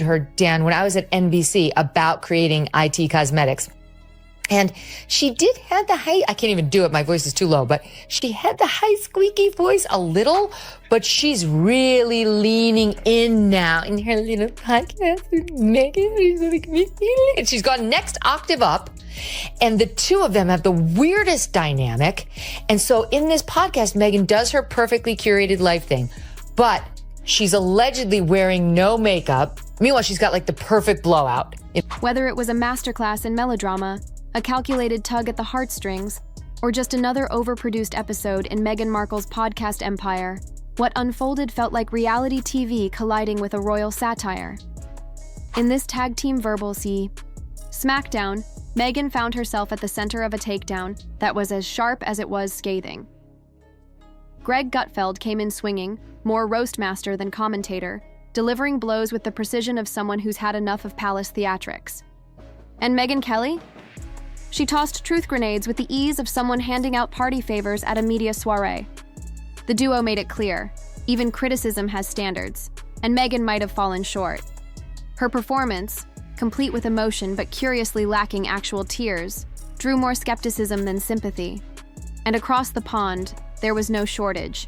her, Dan, when I was at NBC about creating IT cosmetics. And she did have the high, I can't even do it, my voice is too low, but she had the high squeaky voice a little, but she's really leaning in now in her little podcast with Meghan. And she's gone next octave up. And the two of them have the weirdest dynamic. And so in this podcast, Meghan does her perfectly curated life thing, but she's allegedly wearing no makeup. Meanwhile, she's got like the perfect blowout. Whether it was a masterclass in melodrama, a calculated tug at the heartstrings, or just another overproduced episode in Meghan Markle's podcast empire, what unfolded felt like reality TV colliding with a royal satire. In this tag team verbal smackdown, Meghan found herself at the center of a takedown that was as sharp as it was scathing. Greg Gutfeld came in swinging, more roastmaster than commentator, delivering blows with the precision of someone who's had enough of palace theatrics. And Megyn Kelly? She tossed truth grenades with the ease of someone handing out party favors at a media soiree. The duo made it clear, even criticism has standards, and Meghan might have fallen short. Her performance, complete with emotion but curiously lacking actual tears, drew more skepticism than sympathy. And across the pond, there was no shortage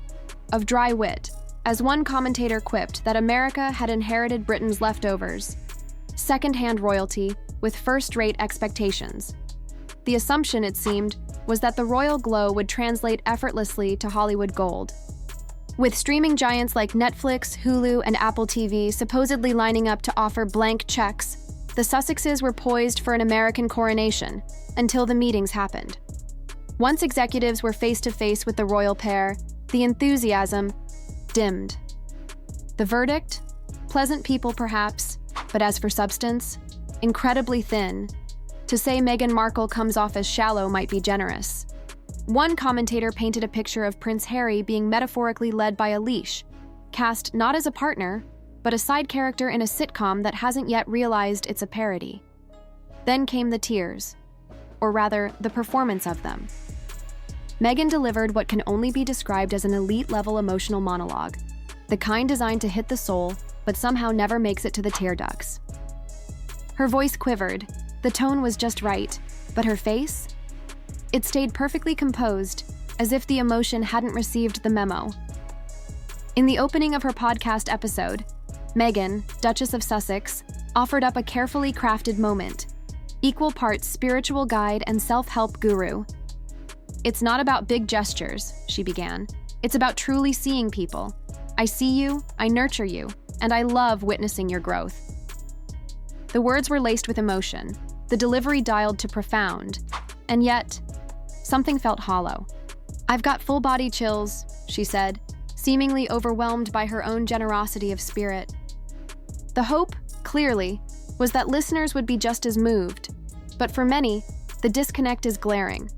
of dry wit, as one commentator quipped that America had inherited Britain's leftovers, second-hand royalty with first-rate expectations. The assumption, it seemed, was that the royal glow would translate effortlessly to Hollywood gold. With streaming giants like Netflix, Hulu, and Apple TV supposedly lining up to offer blank checks, the Sussexes were poised for an American coronation until the meetings happened. Once executives were face-to-face with the royal pair, the enthusiasm dimmed. The verdict? Pleasant people, perhaps, but as for substance, incredibly thin. To say Meghan Markle comes off as shallow might be generous. One commentator painted a picture of Prince Harry being metaphorically led by a leash, cast not as a partner, but a side character in a sitcom that hasn't yet realized it's a parody. Then came the tears, or rather, the performance of them. Meghan delivered what can only be described as an elite-level emotional monologue, the kind designed to hit the soul, but somehow never makes it to the tear ducts. Her voice quivered, the tone was just right, but her face? It stayed perfectly composed, as if the emotion hadn't received the memo. In the opening of her podcast episode, Meghan, Duchess of Sussex, offered up a carefully crafted moment, equal parts spiritual guide and self-help guru. "It's not about big gestures," she began. "It's about truly seeing people. I see you, I nurture you, and I love witnessing your growth." The words were laced with emotion, the delivery dialed to profound, and yet, something felt hollow. "I've got full-body chills," she said, seemingly overwhelmed by her own generosity of spirit. The hope, clearly, was that listeners would be just as moved, but for many, the disconnect is glaring.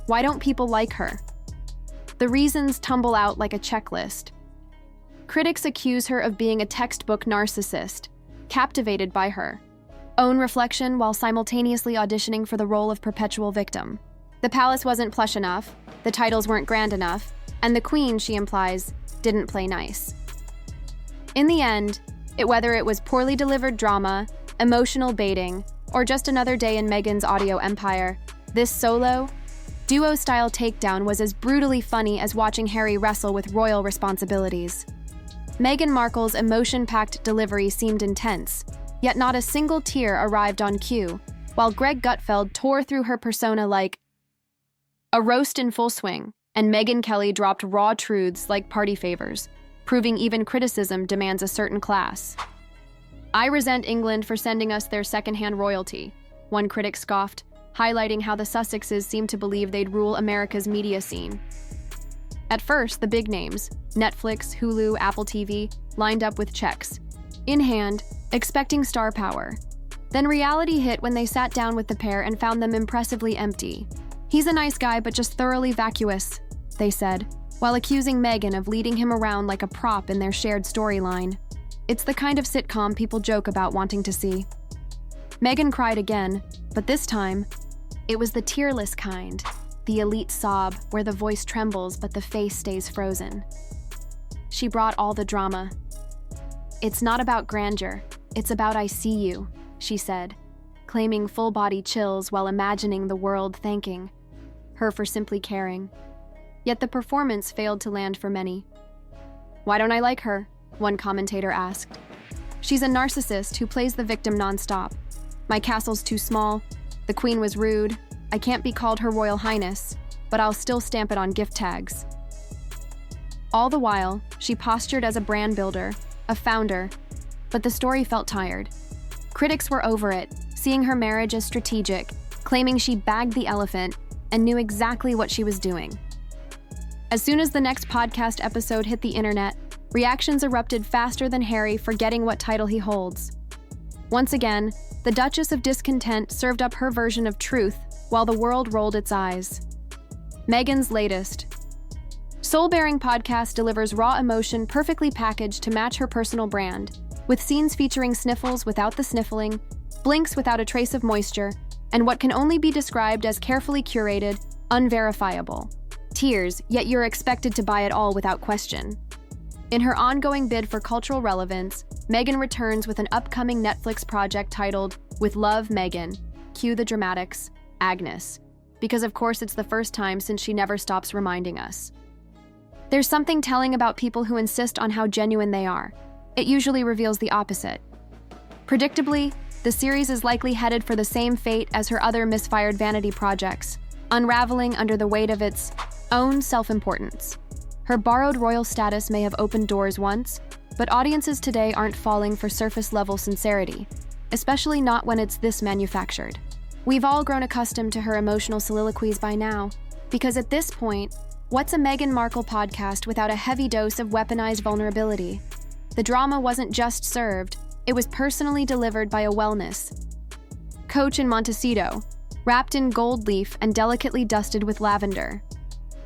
Why don't people like her? The reasons tumble out like a checklist. Critics accuse her of being a textbook narcissist, captivated by her own reflection while simultaneously auditioning for the role of perpetual victim. The palace wasn't plush enough, the titles weren't grand enough, and the queen, she implies, didn't play nice. In the end, whether it was poorly delivered drama, emotional baiting, or just another day in Meghan's audio empire, this solo, duo-style takedown was as brutally funny as watching Harry wrestle with royal responsibilities. Meghan Markle's emotion-packed delivery seemed intense, yet not a single tear arrived on cue, while Greg Gutfeld tore through her persona like a roast in full swing, and Megyn Kelly dropped raw truths like party favors, proving even criticism demands a certain class. "I resent England for sending us their second-hand royalty," one critic scoffed, highlighting how the Sussexes seemed to believe they'd rule America's media scene. At first, the big names, Netflix, Hulu, Apple TV, lined up with checks, in hand, expecting star power. Then reality hit when they sat down with the pair and found them impressively empty. "He's a nice guy, but just thoroughly vacuous," they said, while accusing Meghan of leading him around like a prop in their shared storyline. It's the kind of sitcom people joke about wanting to see. Meghan cried again, but this time, it was the tearless kind, the elite sob where the voice trembles but the face stays frozen. She brought all the drama. "It's not about grandeur, "It's about I see you," she said, claiming full-body chills while imagining the world thanking her for simply caring. Yet the performance failed to land for many. "Why don't I like her?" one commentator asked. "She's a narcissist who plays the victim nonstop. My castle's too small. The queen was rude. I can't be called Her Royal Highness, but I'll still stamp it on gift tags." All the while, she postured as a brand builder, a founder, but the story felt tired. Critics were over it, seeing her marriage as strategic, claiming she bagged the elephant and knew exactly what she was doing. As soon as the next podcast episode hit the internet, reactions erupted faster than Harry forgetting what title he holds. Once again, the Duchess of Discontent served up her version of truth while the world rolled its eyes. Meghan's latest. Soul-Bearing Podcast delivers raw emotion perfectly packaged to match her personal brand, with scenes featuring sniffles without the sniffling, blinks without a trace of moisture, and what can only be described as carefully curated, unverifiable. Tears, yet you're expected to buy it all without question. In her ongoing bid for cultural relevance, Meghan returns with an upcoming Netflix project titled With Love, Meghan. Cue the dramatics, Agnes. Because of course it's the first time since she never stops reminding us. There's something telling about people who insist on how genuine they are. It usually reveals the opposite. Predictably, the series is likely headed for the same fate as her other misfired vanity projects, unraveling under the weight of its own self-importance. Her borrowed royal status may have opened doors once, but audiences today aren't falling for surface-level sincerity, especially not when it's this manufactured. We've all grown accustomed to her emotional soliloquies by now, because at this point, what's a Meghan Markle podcast without a heavy dose of weaponized vulnerability? The drama wasn't just served, it was personally delivered by a wellness coach in Montecito, wrapped in gold leaf and delicately dusted with lavender.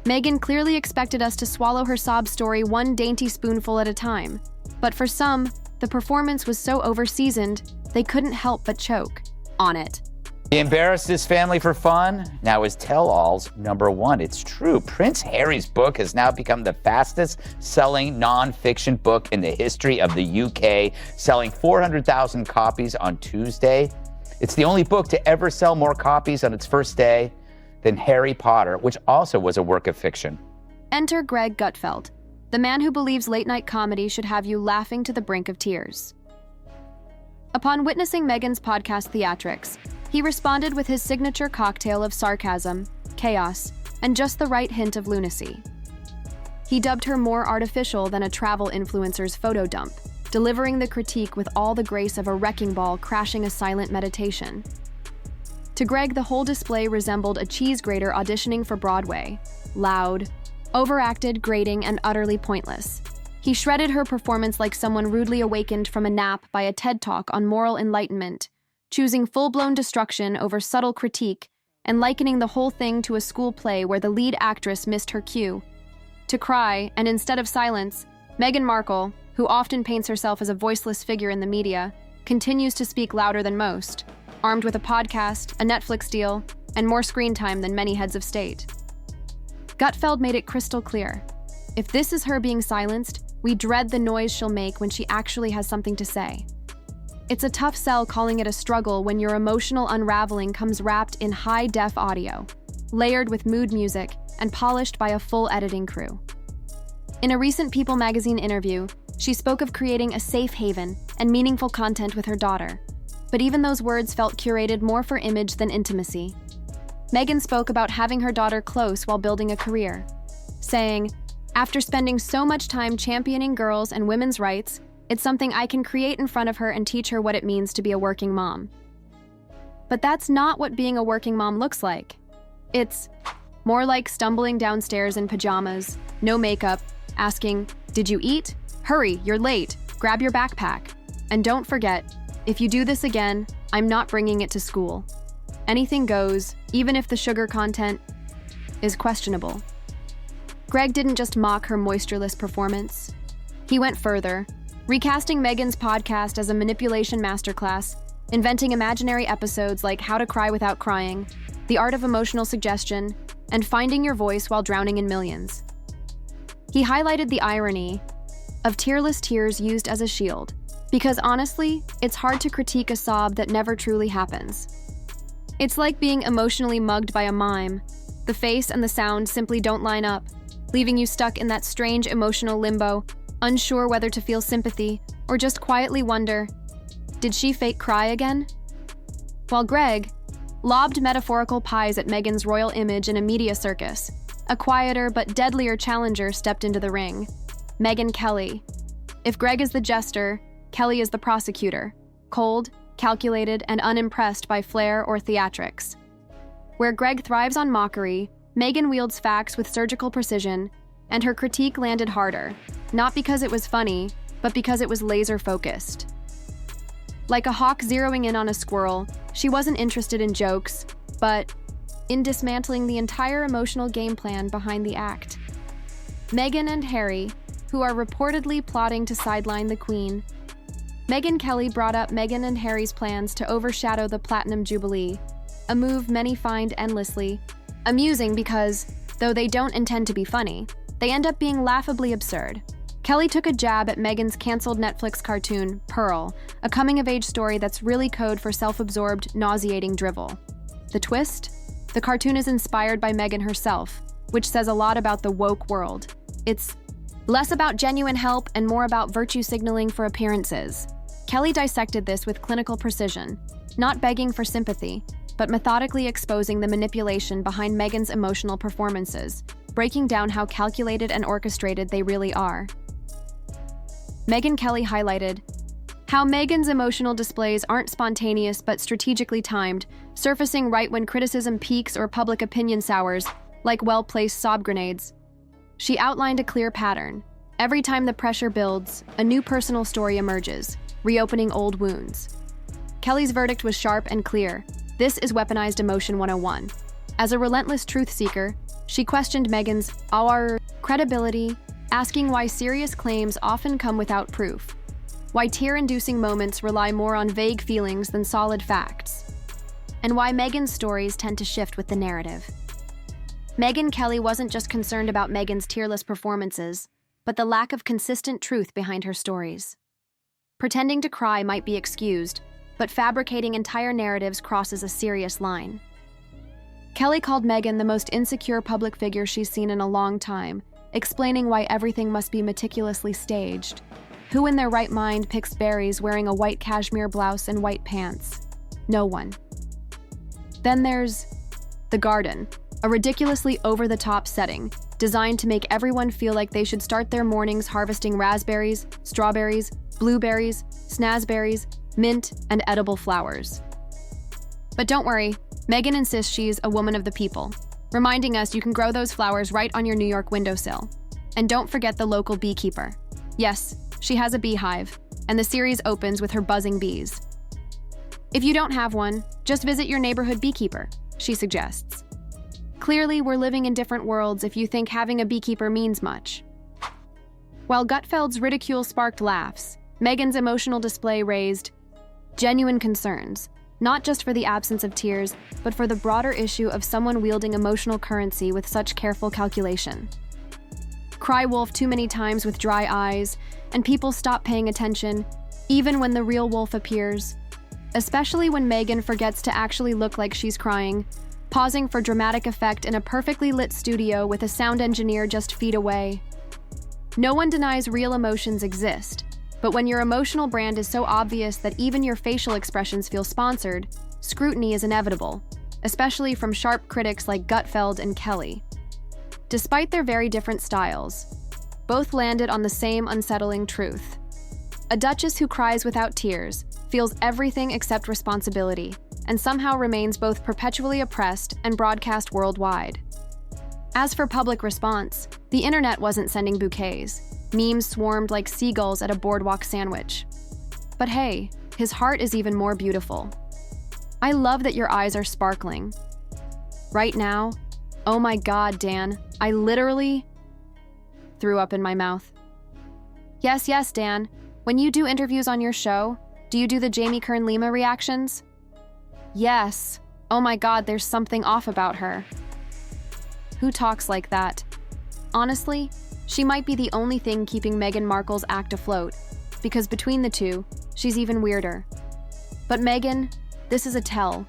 Meghan clearly expected us to swallow her sob story one dainty spoonful at a time, but for some, the performance was so over-seasoned, they couldn't help but choke on it. He embarrassed his family for fun. Now his tell-all's #1. It's true. Prince Harry's book has now become the fastest-selling non-fiction book in the history of the UK, selling 400,000 copies on Tuesday. It's the only book to ever sell more copies on its first day than Harry Potter, which also was a work of fiction. Enter Greg Gutfeld, the man who believes late-night comedy should have you laughing to the brink of tears. Upon witnessing Meghan's podcast theatrics, he responded with his signature cocktail of sarcasm, chaos, and just the right hint of lunacy. He dubbed her more artificial than a travel influencer's photo dump, delivering the critique with all the grace of a wrecking ball crashing a silent meditation. To Greg, the whole display resembled a cheese grater auditioning for Broadway. Loud, overacted, grating, and utterly pointless. He shredded her performance like someone rudely awakened from a nap by a TED Talk on moral enlightenment, choosing full-blown destruction over subtle critique and likening the whole thing to a school play where the lead actress missed her cue. To cry, and instead of silence, Meghan Markle, who often paints herself as a voiceless figure in the media, continues to speak louder than most, armed with a podcast, a Netflix deal, and more screen time than many heads of state. Gutfeld made it crystal clear. If this is her being silenced, we dread the noise she'll make when she actually has something to say. It's a tough sell calling it a struggle when your emotional unraveling comes wrapped in high-def audio, layered with mood music, and polished by a full editing crew. In a recent People magazine interview, she spoke of creating a safe haven and meaningful content with her daughter, but even those words felt curated more for image than intimacy. Meghan spoke about having her daughter close while building a career, saying, "After spending so much time championing girls and women's rights, it's something I can create in front of her and teach her what it means to be a working mom." But that's not what being a working mom looks like. It's more like stumbling downstairs in pajamas, no makeup, asking, "Did you eat? Hurry, you're late. Grab your backpack. And don't forget, if you do this again, I'm not bringing it to school." Anything goes, even if the sugar content is questionable. Greg didn't just mock her moistureless performance. He went further, recasting Meghan's podcast as a manipulation masterclass, inventing imaginary episodes like How to Cry Without Crying, The Art of Emotional Suggestion, and Finding Your Voice While Drowning in Millions. He highlighted the irony of tearless tears used as a shield, Because honestly, it's hard to critique a sob that never truly happens. It's like being emotionally mugged by a mime. The face and the sound simply don't line up, leaving you stuck in that strange emotional limbo, unsure whether to feel sympathy or just quietly wonder, did she fake cry again? While Greg lobbed metaphorical pies at Meghan's royal image in a media circus, a quieter but deadlier challenger stepped into the ring, Megyn Kelly. If Greg is the jester, Kelly is the prosecutor, cold, calculated, and unimpressed by flair or theatrics. Where Greg thrives on mockery, Meghan wields facts with surgical precision, and her critique landed harder, not because it was funny, but because it was laser-focused. Like a hawk zeroing in on a squirrel, she wasn't interested in jokes, but in dismantling the entire emotional game plan behind the act. Meghan and Harry, who are reportedly plotting to sideline the Queen. Megyn Kelly brought up Meghan and Harry's plans to overshadow the Platinum Jubilee, a move many find endlessly amusing because, though they don't intend to be funny, they end up being laughably absurd. Kelly took a jab at Meghan's canceled Netflix cartoon, Pearl, a coming-of-age story that's really code for self-absorbed, nauseating drivel. The twist? The cartoon is inspired by Meghan herself, which says a lot about the woke world. It's less about genuine help and more about virtue signaling for appearances. Kelly dissected this with clinical precision, not begging for sympathy, but methodically exposing the manipulation behind Meghan's emotional performances, breaking down how calculated and orchestrated they really are. Megyn Kelly highlighted how Meghan's emotional displays aren't spontaneous but strategically timed, surfacing right when criticism peaks or public opinion sours, like well-placed sob grenades. She outlined a clear pattern. Every time the pressure builds, a new personal story emerges, reopening old wounds. Kelly's verdict was sharp and clear. This is weaponized emotion 101. As a relentless truth seeker, she questioned Meghan's credibility, asking why serious claims often come without proof, why tear-inducing moments rely more on vague feelings than solid facts, and why Meghan's stories tend to shift with the narrative. Megyn Kelly wasn't just concerned about Meghan's tearless performances, but the lack of consistent truth behind her stories. Pretending to cry might be excused, but fabricating entire narratives crosses a serious line. Kelly called Meghan the most insecure public figure she's seen in a long time, explaining why everything must be meticulously staged. Who in their right mind picks berries wearing a white cashmere blouse and white pants? No one. Then there's the garden, a ridiculously over-the-top setting, designed to make everyone feel like they should start their mornings harvesting raspberries, strawberries, blueberries, snazberries, mint, and edible flowers. But don't worry, Meghan insists she's a woman of the people, reminding us you can grow those flowers right on your New York windowsill. And don't forget the local beekeeper. Yes, she has a beehive, and the series opens with her buzzing bees. If you don't have one, just visit your neighborhood beekeeper, she suggests. Clearly, we're living in different worlds if you think having a beekeeper means much. While Gutfeld's ridicule sparked laughs, Meghan's emotional display raised genuine concerns, not just for the absence of tears, but for the broader issue of someone wielding emotional currency with such careful calculation. Cry wolf too many times with dry eyes, and people stop paying attention, even when the real wolf appears. Especially when Meghan forgets to actually look like she's crying, pausing for dramatic effect in a perfectly lit studio with a sound engineer just feet away. No one denies real emotions exist, but when your emotional brand is so obvious that even your facial expressions feel sponsored, scrutiny is inevitable, especially from sharp critics like Gutfeld and Kelly. Despite their very different styles, both landed on the same unsettling truth. A duchess who cries without tears, feels everything except responsibility, and somehow remains both perpetually oppressed and broadcast worldwide. As for public response, the internet wasn't sending bouquets. Memes swarmed like seagulls at a boardwalk sandwich. But hey, his heart is even more beautiful. I love that your eyes are sparkling. Right now, oh my God, Dan, I literally threw up in my mouth. Yes, Dan, when you do interviews on your show, do you do the Jamie Kern-Lima reactions? Yes. Oh my God, there's something off about her. Who talks like that? Honestly, she might be the only thing keeping Meghan Markle's act afloat, because between the two, she's even weirder. But Meghan, this is a tell.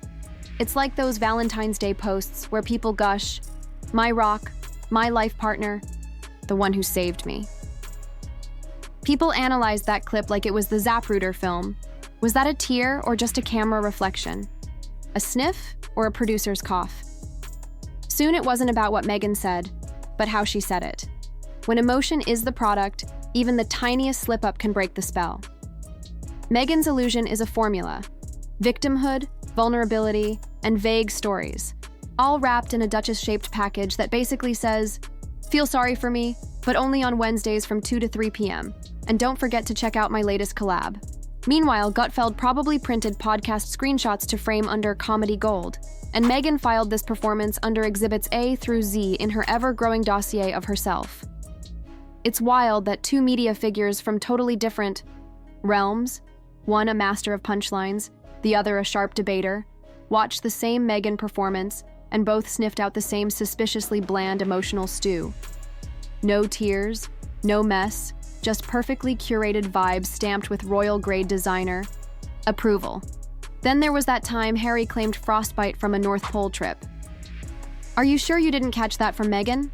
It's like those Valentine's Day posts where people gush, "My rock, my life partner, the one who saved me." People analyzed that clip like it was the Zapruder film. Was that a tear or just a camera reflection? A sniff or a producer's cough? Soon it wasn't about what Meghan said, but how she said it. When emotion is the product, even the tiniest slip-up can break the spell. Meghan's illusion is a formula: victimhood, vulnerability, and vague stories, all wrapped in a Duchess-shaped package that basically says, "Feel sorry for me, but only on Wednesdays from 2 to 3 p.m., and don't forget to check out my latest collab." Meanwhile, Gutfeld probably printed podcast screenshots to frame under comedy gold, and Meghan filed this performance under Exhibits A through Z in her ever-growing dossier of herself. It's wild that two media figures from totally different realms, one a master of punchlines, the other a sharp debater, watched the same Meghan performance and both sniffed out the same suspiciously bland emotional stew. No tears, no mess, just perfectly curated vibes stamped with royal-grade designer approval. Then there was that time Harry claimed frostbite from a North Pole trip. Are you sure you didn't catch that from Meghan?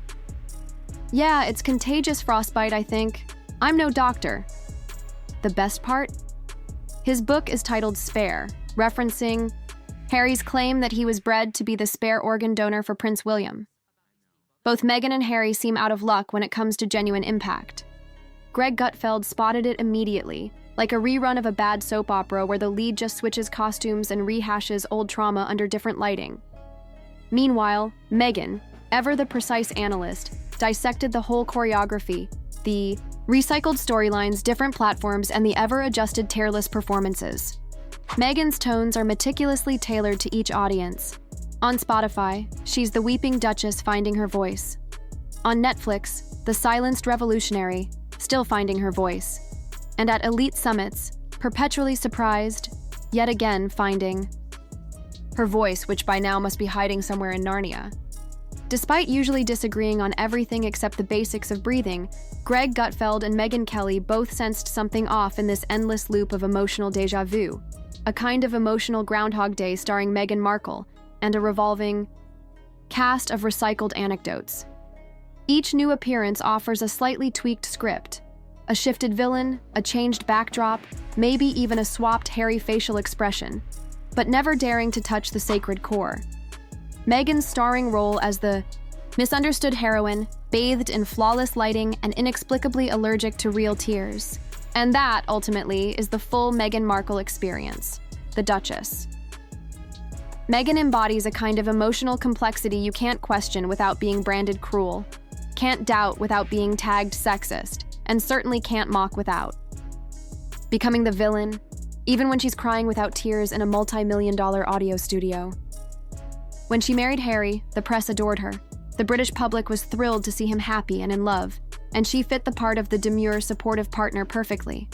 Yeah, it's contagious frostbite, I think. I'm no doctor. The best part? His book is titled Spare, referencing Harry's claim that he was bred to be the spare organ donor for Prince William. Both Meghan and Harry seem out of luck when it comes to genuine impact. Greg Gutfeld spotted it immediately, like a rerun of a bad soap opera where the lead just switches costumes and rehashes old trauma under different lighting. Meanwhile, Meghan, ever the precise analyst, dissected the whole choreography, the recycled storylines, different platforms, and the ever-adjusted tearless performances. Meghan's tones are meticulously tailored to each audience. On Spotify, she's the weeping duchess finding her voice. On Netflix, the silenced revolutionary, still finding her voice. And at elite summits, perpetually surprised, yet again finding her voice, which by now must be hiding somewhere in Narnia. Despite usually disagreeing on everything except the basics of breathing, Greg Gutfeld and Megyn Kelly both sensed something off in this endless loop of emotional déjà vu, a kind of emotional Groundhog Day starring Meghan Markle, and a revolving cast of recycled anecdotes. Each new appearance offers a slightly tweaked script, a shifted villain, a changed backdrop, maybe even a swapped hairy facial expression, but never daring to touch the sacred core. Meghan's starring role as the misunderstood heroine, bathed in flawless lighting and inexplicably allergic to real tears. And that, ultimately, is the full Meghan Markle experience, the Duchess. Meghan embodies a kind of emotional complexity you can't question without being branded cruel, can't doubt without being tagged sexist, and certainly can't mock without becoming the villain, even when she's crying without tears in a multi-million-dollar audio studio. When she married Harry, the press adored her. The British public was thrilled to see him happy and in love, and she fit the part of the demure, supportive partner perfectly.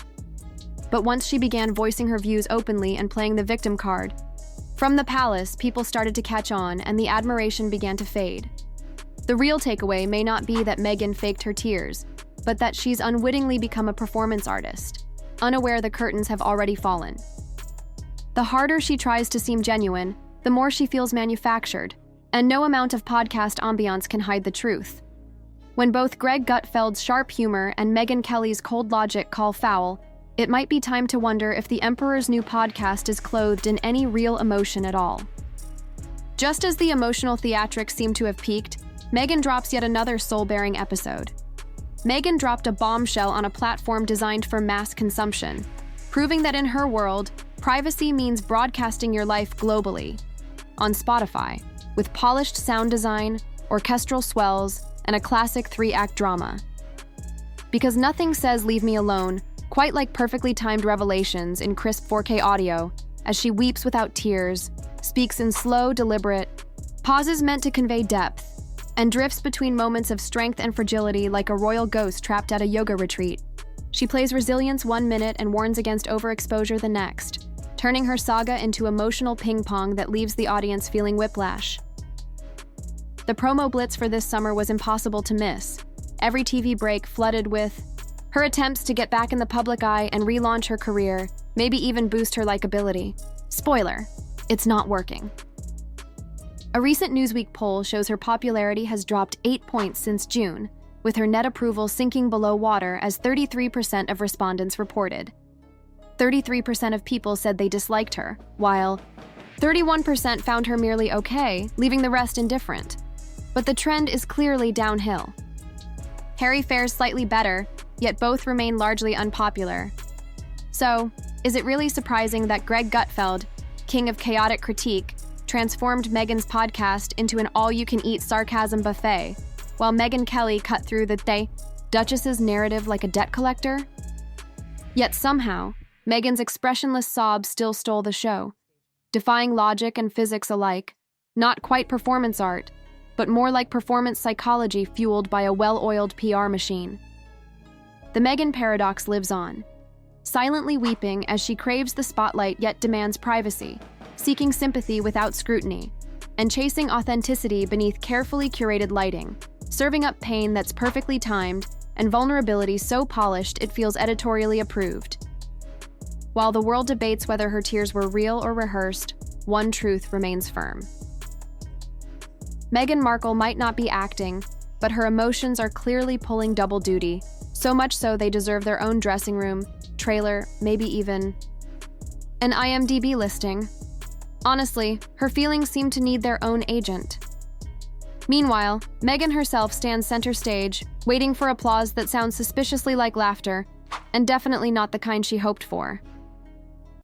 But once she began voicing her views openly and playing the victim card, from the palace, people started to catch on and the admiration began to fade. The real takeaway may not be that Meghan faked her tears, but that she's unwittingly become a performance artist, unaware the curtains have already fallen. The harder she tries to seem genuine, the more she feels manufactured, and no amount of podcast ambiance can hide the truth. When both Greg Gutfeld's sharp humor and Megyn Kelly's cold logic call foul, it might be time to wonder if the Emperor's new podcast is clothed in any real emotion at all. Just as the emotional theatrics seem to have peaked, Meghan drops yet another soul-bearing episode. Meghan dropped a bombshell on a platform designed for mass consumption, proving that in her world, privacy means broadcasting your life globally. On Spotify, with polished sound design, orchestral swells, and a classic 3-act drama. Because nothing says "leave me alone" quite like perfectly timed revelations in crisp 4K audio, as she weeps without tears, speaks in slow, deliberate pauses meant to convey depth, and drifts between moments of strength and fragility like a royal ghost trapped at a yoga retreat. She plays resilience 1 minute and warns against overexposure the next, turning her saga into emotional ping-pong that leaves the audience feeling whiplash. The promo blitz for this summer was impossible to miss, every TV break flooded with her attempts to get back in the public eye and relaunch her career, maybe even boost her likability. Spoiler, it's not working. A recent Newsweek poll shows her popularity has dropped 8 points since June, with her net approval sinking below water as 33% of respondents reported. 33% of people said they disliked her, while 31% found her merely okay, leaving the rest indifferent. But the trend is clearly downhill. Harry fares slightly better, yet both remain largely unpopular. So, is it really surprising that Greg Gutfeld, king of chaotic critique, transformed Meghan's podcast into an all-you-can-eat sarcasm buffet, while Megyn Kelly cut through the Duchess's narrative like a debt collector? Yet somehow, Meghan's expressionless sobs still stole the show, defying logic and physics alike, not quite performance art, but more like performance psychology fueled by a well-oiled PR machine. The Meghan paradox lives on, silently weeping as she craves the spotlight yet demands privacy, seeking sympathy without scrutiny, and chasing authenticity beneath carefully curated lighting, serving up pain that's perfectly timed and vulnerability so polished it feels editorially approved. While the world debates whether her tears were real or rehearsed, one truth remains firm. Meghan Markle might not be acting, but her emotions are clearly pulling double duty, so much so they deserve their own dressing room, trailer, maybe even an IMDb listing. Honestly, her feelings seem to need their own agent. Meanwhile, Meghan herself stands center stage, waiting for applause that sounds suspiciously like laughter, and definitely not the kind she hoped for.